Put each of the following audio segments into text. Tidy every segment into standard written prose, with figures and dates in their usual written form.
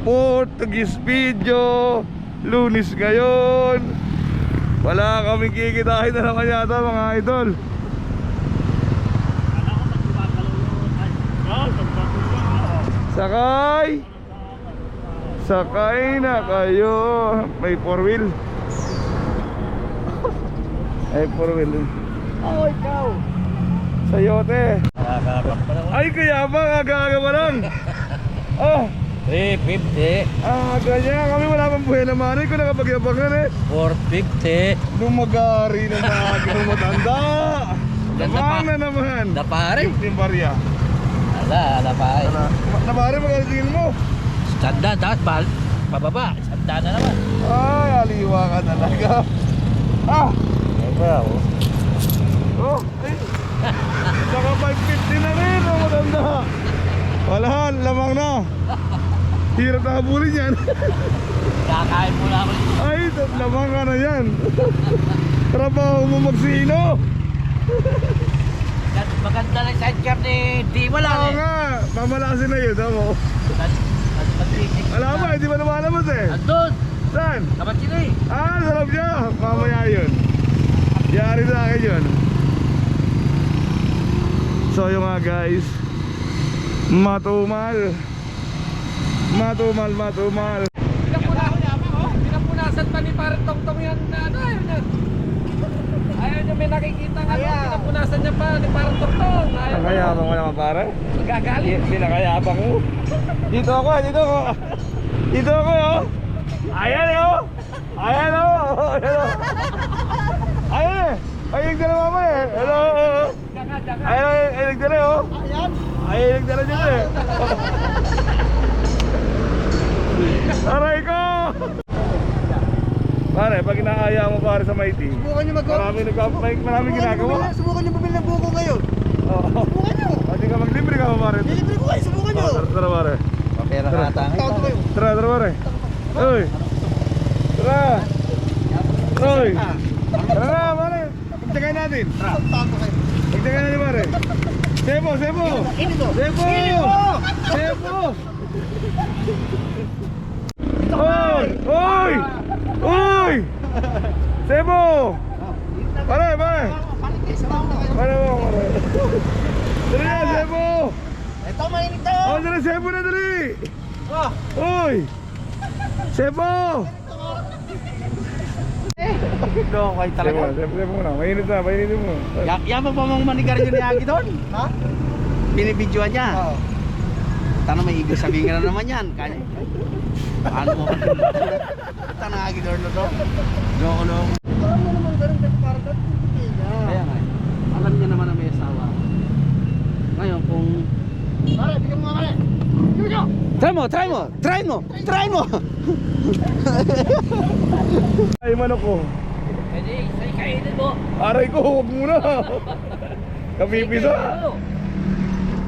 Portuguese video. Lunes ngayon. Wala kaming kikitain na naman yata mga idol. Sakay. Sakay na kayo. May 4-wheel. Ay 4-wheel. Oh, ikaw. Sayote. Ay kaya ba aga-aga pa lang. Oh 350, ganyan kami wala pang buhay na mani ko nakapagyabangan 450. Lumagari na mga matanda. Naman na naman. Napare. Yung barya. Napare. Napare magkano tingin mo? Standa, tapos pababa. Standa na naman. Ay, aliwa ka talaga. Oh, ay. Saka 550 na rin ang matanda. Wala, lamang na. Hirap na habulin yan. Kakain mo na ako. Ay, lamang ka na yan. Trabaho mo magsino. Maganda lang sidecar ni Dima lang Oo nga, mamalasin na yun, tamo. Wala ba, hindi ba lumalabas eh? Andun! Saan? Kapatsili! Sarap niya. Mamaya yun. Yari sa akin yun. So yung nga guys, matumal. Pinapunasan pa ni parang tong-tong yan na ano, ayaw niya may nakikita nga pinapunasan niya pa ni parang tong-tong. Nakayabang mo naman pare? Gagalit. Hindi nakayabang mo. Dito ako. Dito ako yo. Ayan yo. Ayan yo. Ayan eh. Ay nagdala mo eh. Hello. Ay nagdala yo. Ay nagdala dito eh. Aray ko! Pare, pag inaaya mo pare sa Mighty, Subukan niyo maraming ginagawa. Subukan niyo bumili ng buko ngayon. Oo. Subukan niyo. Pati ka maglibre ka pa pare. Nilibre ko kayo, subukan niyo. Tara pare. Papera ka ata. Tawag kayo. Tara pare. Uy. Tara. Uy. Tara na pare. Pagtagay natin. Tawag kayo. Pagtagay natin pare. Sebo. Ini to. Sebo. Uy! Sebo! Pare! Pare mo! Dali na, Sebo! Ito mainit to. Dali, Sebo na, dali! Uy! Sebo! Ito kayo talaga. Sebo muna, mainit mo. Yaman pa mong manigarilyo ni Agi doon? Ha? Binibidyoan niya. Oo. Tanong may ibig sabihin ka na naman yan. Kanya. Paano mo ka? Tanong Agi doon na to. Loko. Parang mo naman ganun kasi parang doon. Kaya nga. Alam niya naman na may asawa. Ngayon kung... Pare, bigyan mo nga pare. Try mo! Ay, manok ko. Pwede, kainin mo. Aray ko, huwag muna. Kapipisa.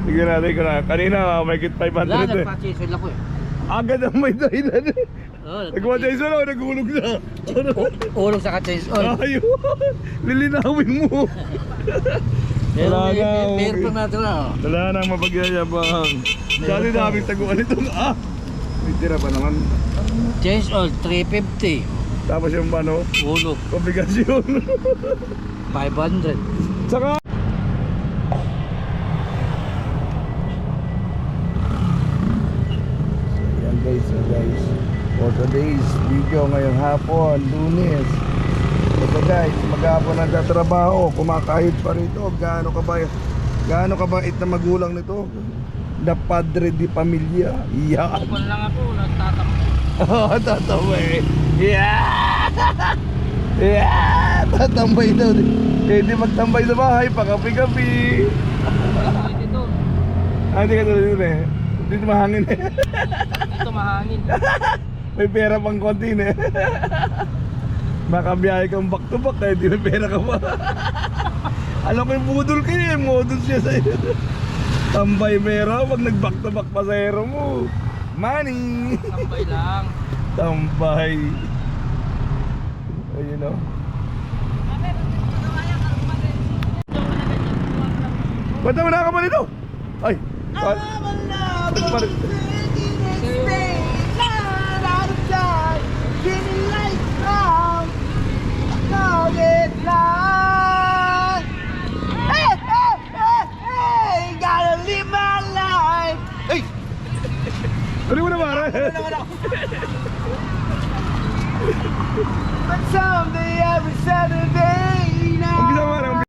Sige natin ko na. Kanina, may kit 500 Wala, eh. nagpa-chaser ako eh. Agad ang may dahilan eh. Nagpa-chaser ako, nagulog na. Ulog sa ka-chaser. Ayun, lilinawin mo. Wala nga, Meron pa natin na. Wala nang mapagyayabang. Dali namin taguan ito. May tira pa naman. Change oil, 350. Tapos yung ano, Ulog, obligasyon. 500. Saka yan guys, for today's video ngayong hapon, Lunes. Ito guys, maghapon nagtatrabaho, kumakahit pa rito. Gaano kabait na magulang nito. The padre di pamilya. Yan. Open lang ako, nagtatampo. Tatambay. Yeah! Yeah! Tatambay daw. Hindi magtambay sa bahay, pakapi-kapi. Dito, Hindi ka tuloy dito eh. Dito mahangin eh. dito mahangin. May pera pang konti eh. Baka biyahe kang back to back kahit di may pera ka pa. Alam ko yung budol kayo eh. Modus siya sa'yo. Tambay mera pag nag back to back pasahero mo. Money! Tambay lang. Tambay. Ayun o. Ba't naman ka pa dito? Ay! long it life. Hey, hey, hey, hey, gotta live my life. Hey! Ano mo naman? But someday every Saturday